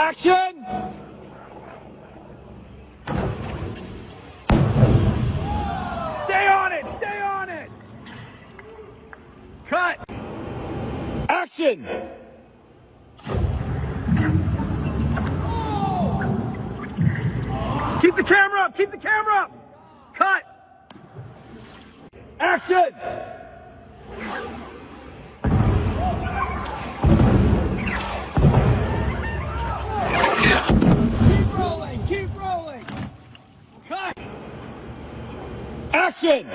Action! Stay on it! Stay on it! Cut! Action! Keep the camera up! Keep the camera up! Cut! Action! Keep rolling! Keep rolling! Cut! Action!